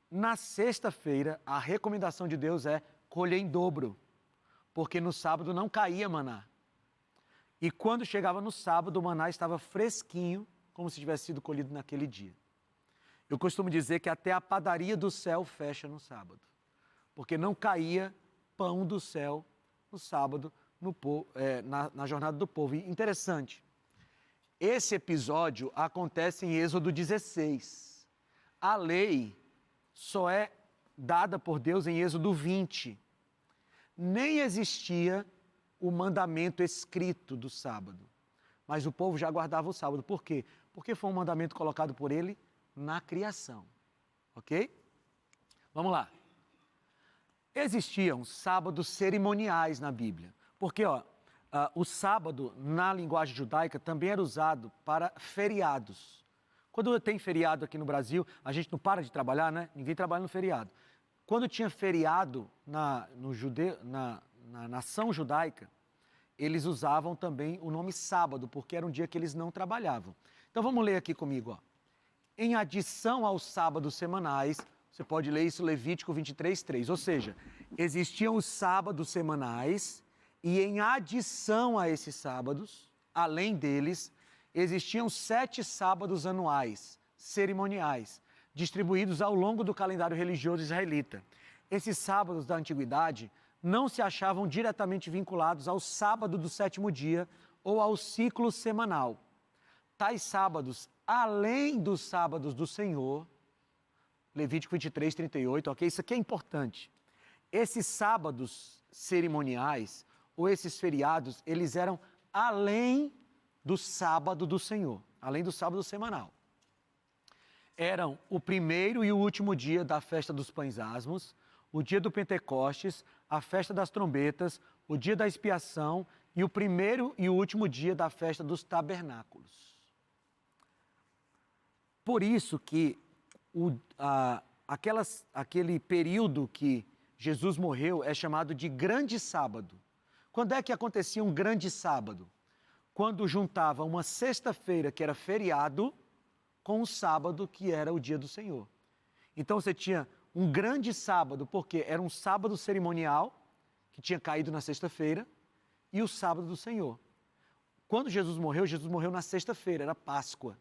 Na sexta-feira, a recomendação de Deus é colher em dobro, porque no sábado não caía maná. E quando chegava no sábado, o maná estava fresquinho, como se tivesse sido colhido naquele dia. Eu costumo dizer que até a padaria do céu fecha no sábado, porque não caía pão do céu no sábado, na jornada do povo. E interessante, esse episódio acontece em Êxodo 16. A lei só é dada por Deus em Êxodo 20. Nem existia o mandamento escrito do sábado, mas o povo já guardava o sábado. Por quê? Porque foi um mandamento colocado por ele na criação, ok? Vamos lá. Existiam sábados cerimoniais na Bíblia, porque o sábado, na linguagem judaica, também era usado para feriados. Quando tem feriado aqui no Brasil, a gente não para de trabalhar, né? Ninguém trabalha no feriado. Quando tinha feriado na nação judaica, eles usavam também o nome sábado, porque era um dia que eles não trabalhavam. Então vamos ler aqui comigo. Ó. Em adição aos sábados semanais, você pode ler isso Levítico 23:3. Ou seja, existiam os sábados semanais e em adição a esses sábados, além deles, existiam 7 sábados anuais, cerimoniais, distribuídos ao longo do calendário religioso israelita. Esses sábados da antiguidade não se achavam diretamente vinculados ao sábado do 7º dia ou ao ciclo semanal. Tais sábados, além dos sábados do Senhor, Levítico 23:38, ok? Isso aqui é importante. Esses sábados cerimoniais ou esses feriados, eles eram além do sábado do Senhor, além do sábado semanal. Eram o primeiro e o último dia da festa dos pães asmos, o dia do Pentecostes, a festa das trombetas, o dia da expiação e o primeiro e o último dia da festa dos tabernáculos. Por isso que aquele período que Jesus morreu é chamado de Grande Sábado. Quando é que acontecia um Grande Sábado? Quando juntava uma sexta-feira, que era feriado, com um sábado, que era o dia do Senhor. Então você tinha um grande sábado, porque era um sábado cerimonial, que tinha caído na sexta-feira, e o sábado do Senhor. Quando Jesus morreu na sexta-feira, era Páscoa.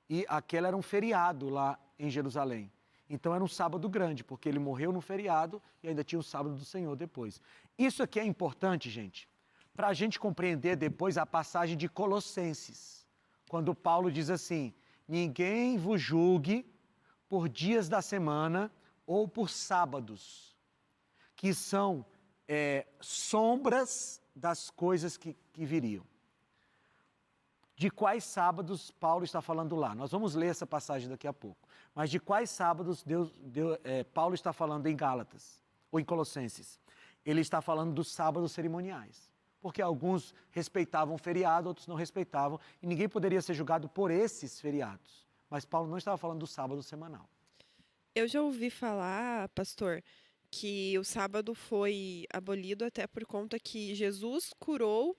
E aquele era um feriado lá em Jerusalém. Então era um sábado grande, porque ele morreu no feriado e ainda tinha o sábado do Senhor depois. Isso aqui é importante, gente, para a gente compreender depois a passagem de Colossenses, quando Paulo diz assim: ninguém vos julgue por dias da semana ou por sábados, que são sombras das coisas que viriam. De quais sábados Paulo está falando lá? Nós vamos ler essa passagem daqui a pouco. Mas de quais sábados Paulo está falando em Gálatas ou em Colossenses? Ele está falando dos sábados cerimoniais. Porque alguns respeitavam o feriado, outros não respeitavam, e ninguém poderia ser julgado por esses feriados. Mas Paulo não estava falando do sábado semanal. Eu já ouvi falar, pastor, que o sábado foi abolido até por conta que Jesus curou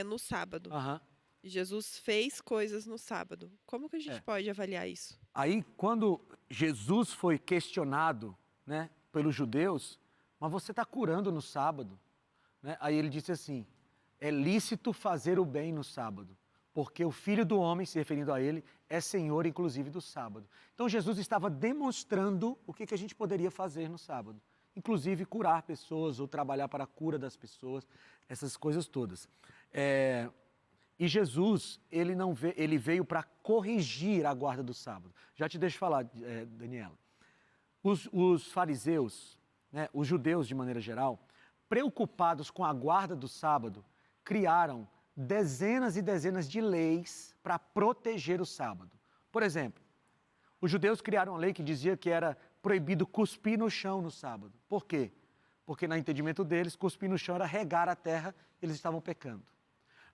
no sábado. Aham. Jesus fez coisas no sábado. Como que a gente pode avaliar isso? Aí, quando Jesus foi questionado, né, pelos judeus, mas você está curando no sábado? Né? Aí ele disse assim: é lícito fazer o bem no sábado, porque o Filho do Homem, se referindo a ele, é Senhor, inclusive, do sábado. Então, Jesus estava demonstrando o que a gente poderia fazer no sábado, inclusive curar pessoas ou trabalhar para a cura das pessoas, essas coisas todas. E Jesus, ele veio para corrigir a guarda do sábado. Já te deixo falar, Daniela. Os fariseus, né, os judeus de maneira geral, preocupados com a guarda do sábado, criaram dezenas e dezenas de leis para proteger o sábado. Por exemplo, os judeus criaram uma lei que dizia que era proibido cuspir no chão no sábado. Por quê? Porque, no entendimento deles, cuspir no chão era regar a terra, eles estavam pecando.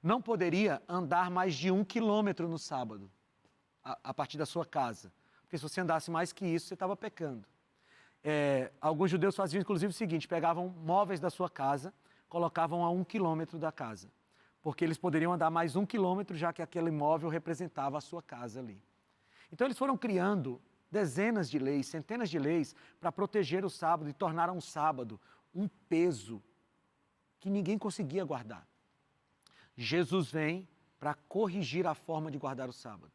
Não poderia andar mais de 1 quilômetro no sábado, a partir da sua casa. Porque se você andasse mais que isso, você estava pecando. Alguns judeus faziam, inclusive, o seguinte: pegavam móveis da sua casa, colocavam a 1 quilômetro da casa. Porque eles poderiam andar mais 1 quilômetro, já que aquele móvel representava a sua casa ali. Então, eles foram criando dezenas de leis, centenas de leis, para proteger o sábado e tornaram o sábado um peso que ninguém conseguia guardar. Jesus vem para corrigir a forma de guardar o sábado.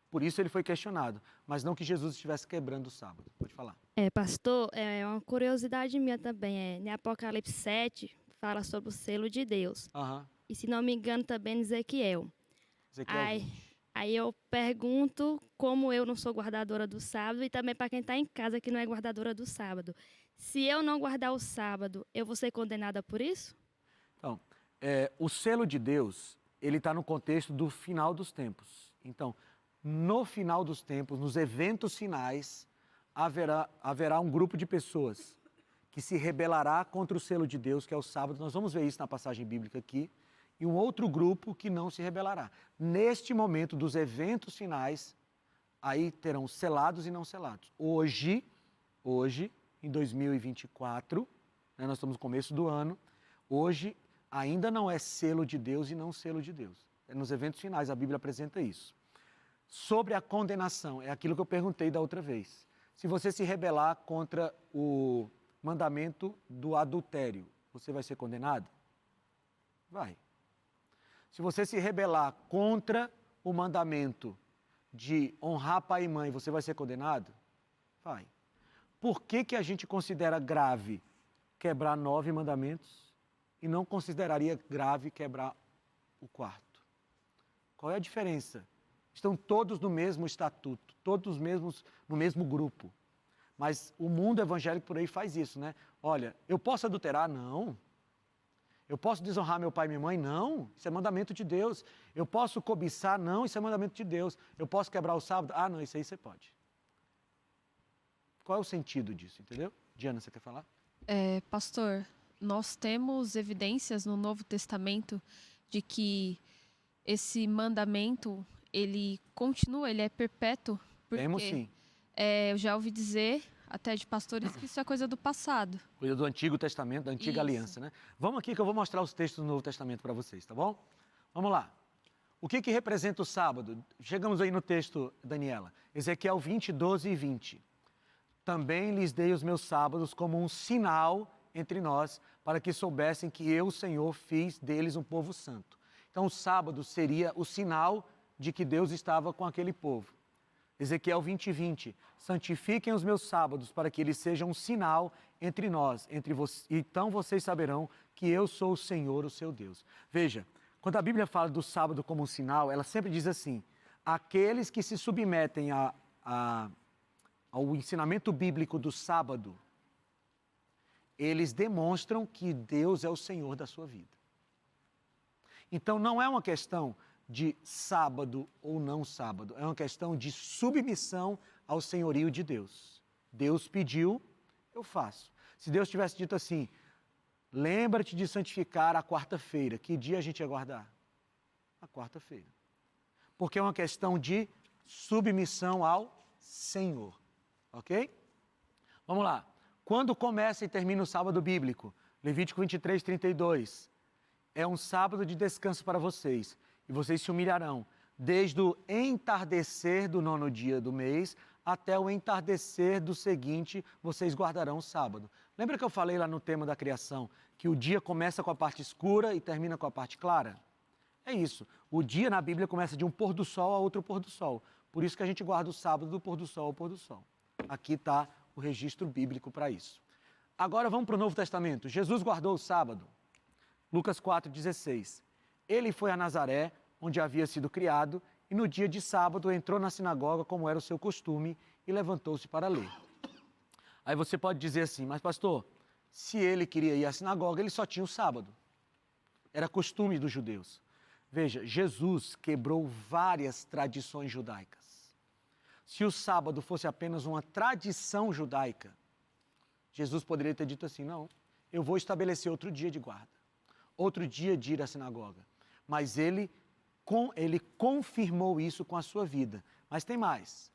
Por isso ele foi questionado, mas não que Jesus estivesse quebrando o sábado. Pode falar. Pastor, é uma curiosidade minha também. Em Apocalipse 7, fala sobre o selo de Deus. Aham. E se não me engano também em Ezequiel. Aí eu pergunto como eu não sou guardadora do sábado e também para quem está em casa que não é guardadora do sábado. Se eu não guardar o sábado, eu vou ser condenada por isso? Então, o selo de Deus, ele está no contexto do final dos tempos. Então, no final dos tempos, nos eventos finais, haverá um grupo de pessoas que se rebelará contra o selo de Deus, que é o sábado. Nós vamos ver isso na passagem bíblica aqui. E um outro grupo que não se rebelará. Neste momento dos eventos finais, aí terão selados e não selados. Hoje, em 2024, né, nós estamos no começo do ano, hoje ainda não é selo de Deus e não selo de Deus. Nos eventos finais, a Bíblia apresenta isso. Sobre a condenação, é aquilo que eu perguntei da outra vez. Se você se rebelar contra o mandamento do adultério, você vai ser condenado? Vai. Se você se rebelar contra o mandamento de honrar pai e mãe, você vai ser condenado? Vai. Por que a gente considera grave quebrar 9 mandamentos e não consideraria grave quebrar o 4º? Qual é a diferença? Estão todos no mesmo estatuto, todos no mesmo grupo. Mas o mundo evangélico por aí faz isso, né? Olha, eu posso adulterar? Não. Eu posso desonrar meu pai e minha mãe? Não. Isso é mandamento de Deus. Eu posso cobiçar? Não. Isso é mandamento de Deus. Eu posso quebrar o sábado? Ah, não, isso aí você pode. Qual é o sentido disso, entendeu? Diana, você quer falar? Pastor, nós temos evidências no Novo Testamento de que esse mandamento, ele continua, ele é perpétuo. Temos sim. Eu já ouvi dizer, até de pastores, que isso é coisa do passado. Coisa do Antigo Testamento, da Antiga Isso. Aliança, né? Vamos aqui que eu vou mostrar os textos do Novo Testamento para vocês, tá bom? Vamos lá. O que representa o sábado? Chegamos aí no texto, Daniela. Ezequiel 20, 12 e 20. Também lhes dei os meus sábados como um sinal entre nós, para que soubessem que eu, o Senhor, fiz deles um povo santo. Então, o sábado seria o sinal de que Deus estava com aquele povo. Ezequiel 20, 20. Santifiquem os meus sábados para que eles sejam um sinal entre nós, então vocês saberão que eu sou o Senhor, o seu Deus. Veja, quando a Bíblia fala do sábado como um sinal, ela sempre diz assim, aqueles que se submetem ao ensinamento bíblico do sábado, eles demonstram que Deus é o Senhor da sua vida. Então não é uma questão de sábado ou não sábado, é uma questão de submissão ao senhorio de Deus. Deus pediu, eu faço. Se Deus tivesse dito assim, lembra-te de santificar a quarta-feira, que dia a gente ia guardar? A quarta-feira. Porque é uma questão de submissão ao Senhor, ok? Vamos lá. Quando começa e termina o sábado bíblico? Levítico 23, 32. É um sábado de descanso para vocês. E vocês se humilharão, desde o entardecer do 9º dia do mês até o entardecer do seguinte, vocês guardarão o sábado. Lembra que eu falei lá no tema da criação, que o dia começa com a parte escura e termina com a parte clara? É isso. O dia na Bíblia começa de um pôr do sol a outro pôr do sol. Por isso que a gente guarda o sábado do pôr do sol ao pôr do sol. Aqui está o registro bíblico para isso. Agora vamos para o Novo Testamento. Jesus guardou o sábado. Lucas 4,16. Ele foi a Nazaré, onde havia sido criado, e no dia de sábado entrou na sinagoga, como era o seu costume, e levantou-se para ler. Aí você pode dizer assim, mas pastor, se ele queria ir à sinagoga, ele só tinha o sábado. Era costume dos judeus. Veja, Jesus quebrou várias tradições judaicas. Se o sábado fosse apenas uma tradição judaica, Jesus poderia ter dito assim, não, eu vou estabelecer outro dia de guarda, outro dia de ir à sinagoga. Mas ele confirmou isso com a sua vida. Mas tem mais.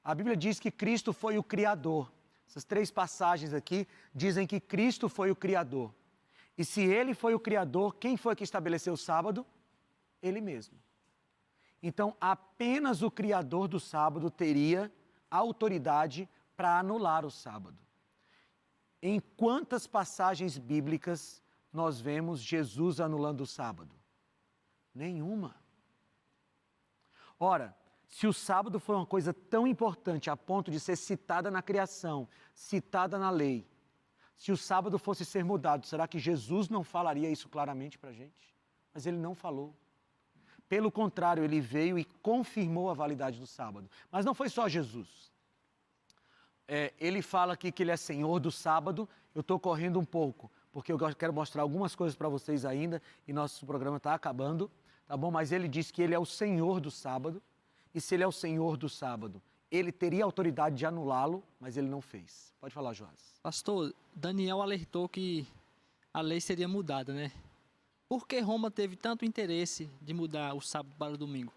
A Bíblia diz que Cristo foi o Criador. Essas 3 passagens aqui dizem que Cristo foi o Criador. E se ele foi o Criador, quem foi que estabeleceu o sábado? Ele mesmo. Então, apenas o Criador do sábado teria autoridade para anular o sábado. Em quantas passagens bíblicas nós vemos Jesus anulando o sábado? Nenhuma. Ora, se o sábado foi uma coisa tão importante a ponto de ser citada na criação, citada na lei, se o sábado fosse ser mudado, será que Jesus não falaria isso claramente para a gente? Mas ele não falou. Pelo contrário, ele veio e confirmou a validade do sábado. Mas não foi só Jesus. Ele fala aqui que ele é Senhor do sábado. Eu estou correndo um pouco, porque eu quero mostrar algumas coisas para vocês ainda e nosso programa está acabando. Tá bom? Mas ele diz que ele é o Senhor do sábado, e se ele é o Senhor do sábado, ele teria autoridade de anulá-lo, mas ele não fez. Pode falar, Joás. Pastor, Daniel alertou que a lei seria mudada, né? Por que Roma teve tanto interesse de mudar o sábado para o domingo?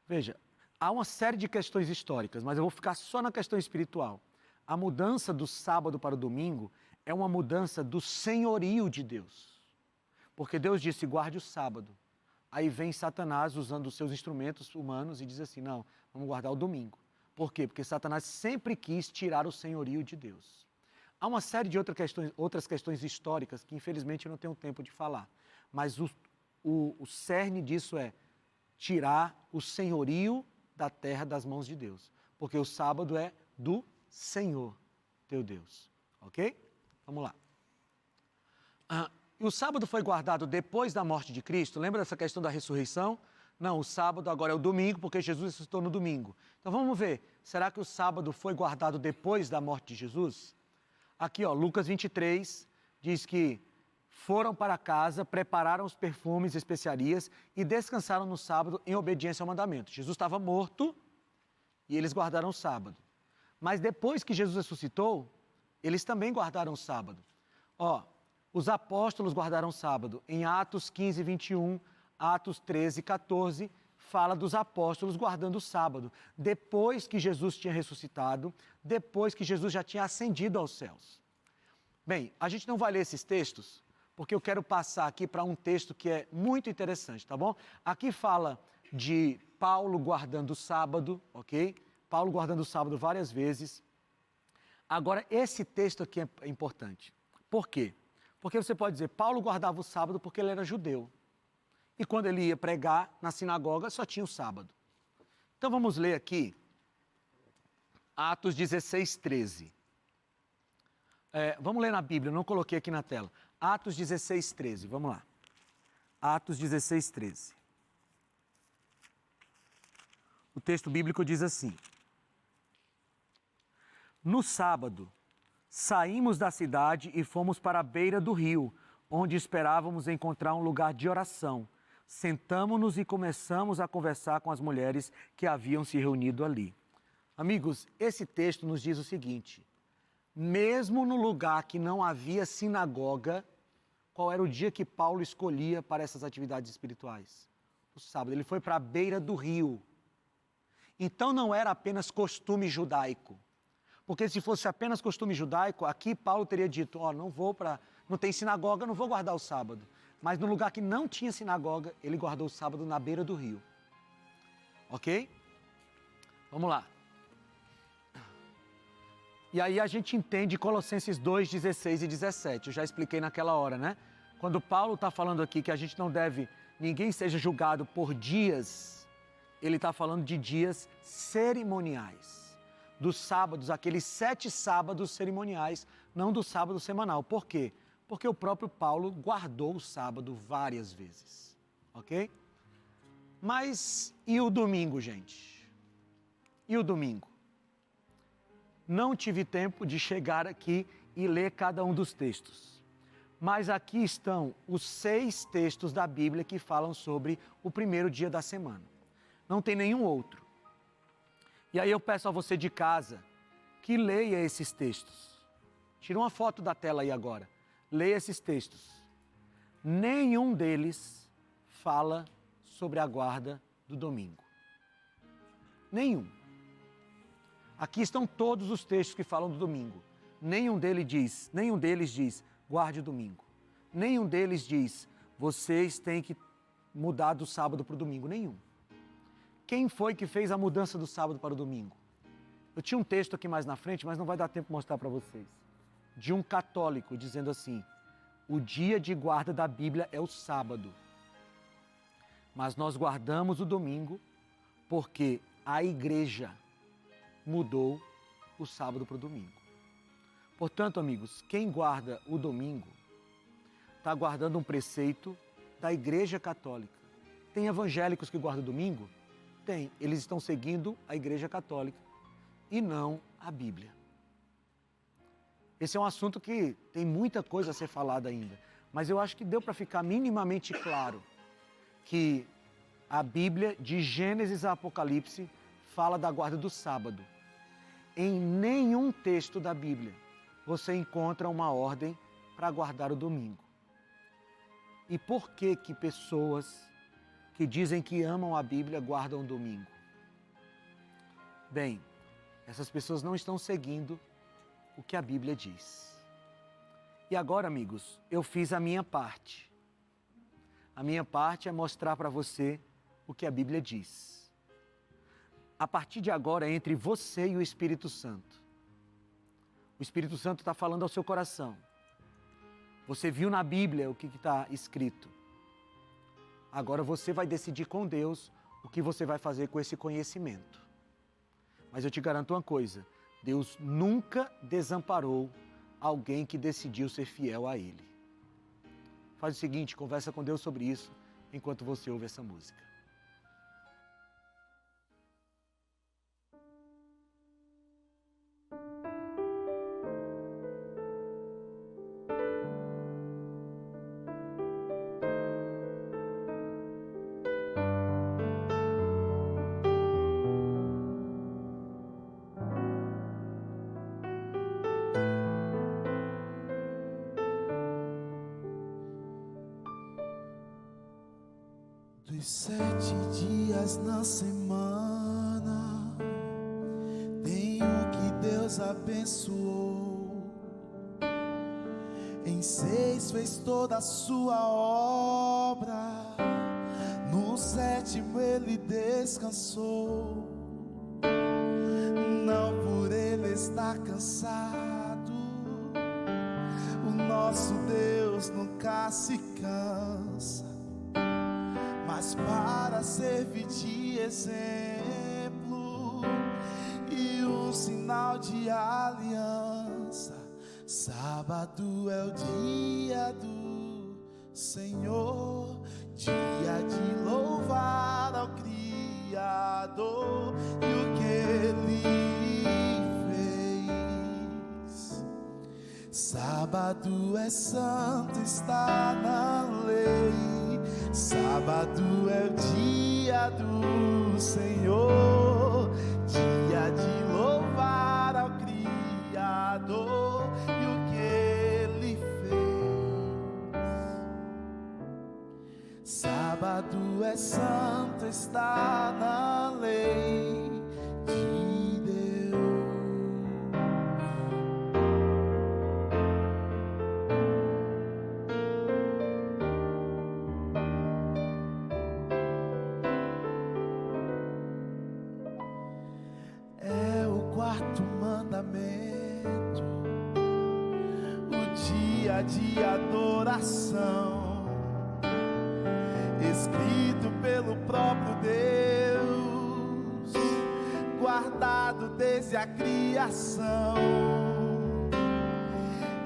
Veja, há uma série de questões históricas, mas eu vou ficar só na questão espiritual. A mudança do sábado para o domingo é uma mudança do senhorio de Deus. Porque Deus disse, guarde o sábado. Aí vem Satanás usando os seus instrumentos humanos e diz assim, não, vamos guardar o domingo. Por quê? Porque Satanás sempre quis tirar o senhorio de Deus. Há uma série de outras questões históricas que infelizmente eu não tenho tempo de falar. Mas o cerne disso é tirar o senhorio da terra das mãos de Deus. Porque o sábado é do Senhor, teu Deus. Ok? Vamos lá. E o sábado foi guardado depois da morte de Cristo? Lembra dessa questão da ressurreição? Não, o sábado agora é o domingo, porque Jesus ressuscitou no domingo. Então vamos ver, será que o sábado foi guardado depois da morte de Jesus? Aqui, ó, Lucas 23 diz que foram para casa, prepararam os perfumes e especiarias e descansaram no sábado em obediência ao mandamento. Jesus estava morto e eles guardaram o sábado. Mas depois que Jesus ressuscitou, eles também guardaram o sábado. Ó, os apóstolos guardaram o sábado. Em Atos 15, 21, Atos 13, 14, fala dos apóstolos guardando o sábado, depois que Jesus tinha ressuscitado, depois que Jesus já tinha ascendido aos céus. Bem, a gente não vai ler esses textos, porque eu quero passar aqui para um texto que é muito interessante, tá bom? Aqui fala de Paulo guardando o sábado, ok? Paulo guardando o sábado várias vezes. Agora, esse texto aqui é importante. Por quê? Porque você pode dizer, Paulo guardava o sábado porque ele era judeu. E quando ele ia pregar na sinagoga, só tinha o sábado. Então vamos ler aqui Atos 16, 13. Vamos ler na Bíblia, eu não coloquei aqui na tela. Atos 16, 13, vamos lá. Atos 16, 13. O texto bíblico diz assim: no sábado, saímos da cidade e fomos para a beira do rio, onde esperávamos encontrar um lugar de oração. Sentamo-nos e começamos a conversar com as mulheres que haviam se reunido ali. Amigos, esse texto nos diz o seguinte: mesmo no lugar que não havia sinagoga, qual era o dia que Paulo escolhia para essas atividades espirituais? O sábado. Ele foi para a beira do rio. Então não era apenas costume judaico. Porque se fosse apenas costume judaico, aqui Paulo teria dito, não tem sinagoga, não vou guardar o sábado. Mas no lugar que não tinha sinagoga, ele guardou o sábado na beira do rio. Ok? Vamos lá. E aí a gente entende Colossenses 2, 16 e 17. Eu já expliquei naquela hora, né? Quando Paulo está falando aqui que a gente não deve, ninguém seja julgado por dias, ele está falando de dias cerimoniais. Dos sábados, aqueles 7 sábados cerimoniais, não do sábado semanal. Por quê? Porque o próprio Paulo guardou o sábado várias vezes, ok? Mas e o domingo, gente? E o domingo? Não tive tempo de chegar aqui e ler cada um dos textos. Mas aqui estão os 6 textos da Bíblia que falam sobre o primeiro dia da semana. Não tem nenhum outro. E aí eu peço a você de casa que leia esses textos. Tira uma foto da tela aí agora. Leia esses textos. Nenhum deles fala sobre a guarda do domingo. Nenhum. Aqui estão todos os textos que falam do domingo. Nenhum deles diz, guarde o domingo. Nenhum deles diz, vocês têm que mudar do sábado para o domingo. Nenhum. Quem foi que fez a mudança do sábado para o domingo? Eu tinha um texto aqui mais na frente, mas não vai dar tempo de mostrar para vocês. De um católico dizendo assim, o dia de guarda da Bíblia é o sábado. Mas nós guardamos o domingo porque a igreja mudou o sábado para o domingo. Portanto, amigos, quem guarda o domingo está guardando um preceito da Igreja Católica. Tem evangélicos que guardam o domingo? Tem. Eles estão seguindo a Igreja Católica e não a Bíblia. Esse é um assunto que tem muita coisa a ser falada ainda, mas eu acho que deu para ficar minimamente claro que a Bíblia, de Gênesis a Apocalipse, fala da guarda do sábado. Em nenhum texto da Bíblia você encontra uma ordem para guardar o domingo. E por que pessoas que dizem que amam a Bíblia guardam o domingo? Bem, essas pessoas não estão seguindo o que a Bíblia diz. E agora, amigos, eu fiz a minha parte. A minha parte é mostrar para você o que a Bíblia diz. A partir de agora é entre você e o Espírito Santo. O Espírito Santo está falando ao seu coração. Você viu na Bíblia o que está escrito. Agora você vai decidir com Deus o que você vai fazer com esse conhecimento. Mas eu te garanto uma coisa, Deus nunca desamparou alguém que decidiu ser fiel a Ele. Faz o seguinte, conversa com Deus sobre isso enquanto você ouve essa música. Dos 7 dias na semana, tem um que Deus abençoou. Em 6 fez toda a sua obra, no 7º ele descansou. Não por ele estar cansado, o nosso Deus nunca se cansa, mas para servir de exemplo e um sinal de aliança. Sábado é o dia do Senhor, dia de louvar ao Criador e o que Ele fez. Sábado é santo, está na lei. Sábado é o dia do Senhor, dia de louvar ao Criador e o que Ele fez. Sábado é santo, está na lei de Deus. É o 4º mandamento, o dia de adoração, escrito pelo próprio Deus, guardado desde a criação.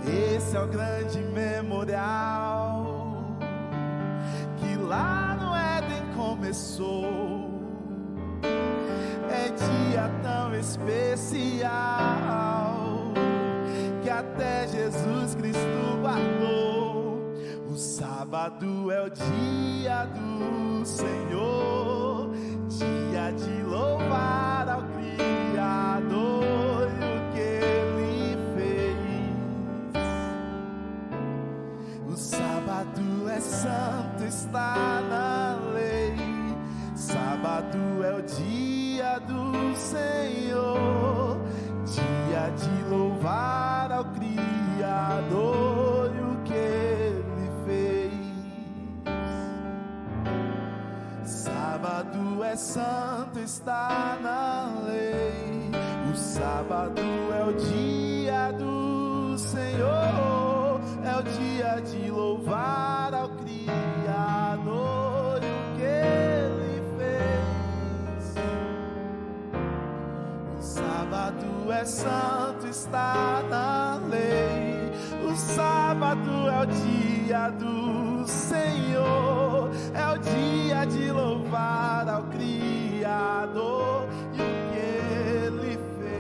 Esse é o grande memorial que lá no Éden começou. É dia tão especial que até Jesus Cristo guardou. O sábado é o dia do Senhor, dia de louvar ao Criador e o que Ele fez. O sábado é santo, está na lei. Sábado é o dia do Senhor, dia de louvar ao Criador e o que Ele fez. Sábado é santo, está na lei. O sábado é o dia do Senhor, é o dia de louvar ao Criador e o que Ele fez. O sábado é santo, está na lei. O sábado é o dia do Senhor, é o dia de louvar ao Criador e o que Ele fez.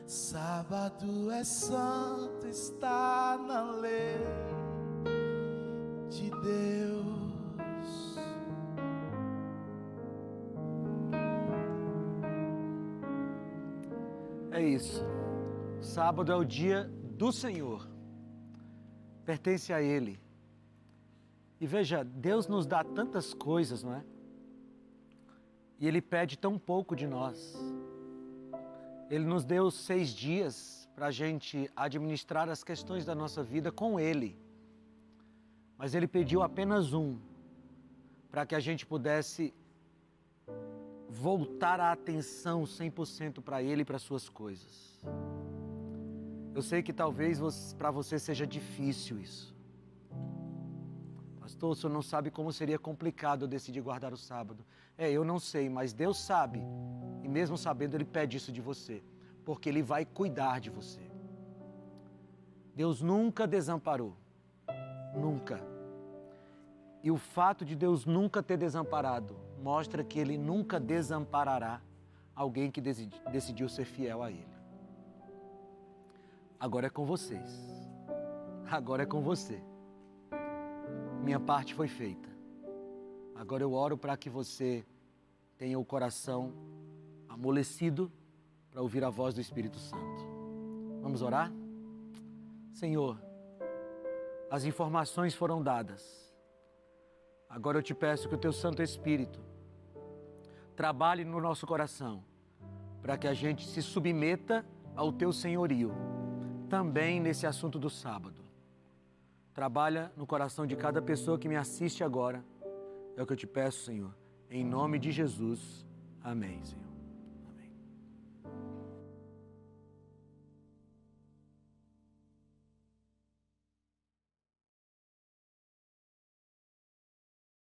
Sábado é santo, está na lei de Deus. É isso. Sábado é o dia do Senhor. Pertence a Ele. E veja, Deus nos dá tantas coisas, não é? E Ele pede tão pouco de nós. Ele nos deu 6 dias para a gente administrar as questões da nossa vida com Ele. Mas Ele pediu apenas um, para que a gente pudesse voltar a atenção 100% para Ele e para suas coisas. Eu sei que talvez para você seja difícil isso. Pastor, o senhor não sabe como seria complicado eu decidir guardar o sábado. Eu não sei, mas Deus sabe. E mesmo sabendo, Ele pede isso de você, porque Ele vai cuidar de você. Deus nunca desamparou. Nunca. E o fato de Deus nunca ter desamparado mostra que Ele nunca desamparará alguém que decidiu ser fiel a Ele. Agora é com vocês. Agora é com você. Minha parte foi feita. Agora eu oro para que você tenha o coração amolecido para ouvir a voz do Espírito Santo. Vamos orar? Senhor, as informações foram dadas. Agora eu te peço que o teu Santo Espírito trabalhe no nosso coração, para que a gente se submeta ao teu senhorio, também nesse assunto do sábado. Trabalha no coração de cada pessoa que me assiste agora. É o que eu te peço, Senhor. Em nome de Jesus. Amém, Senhor.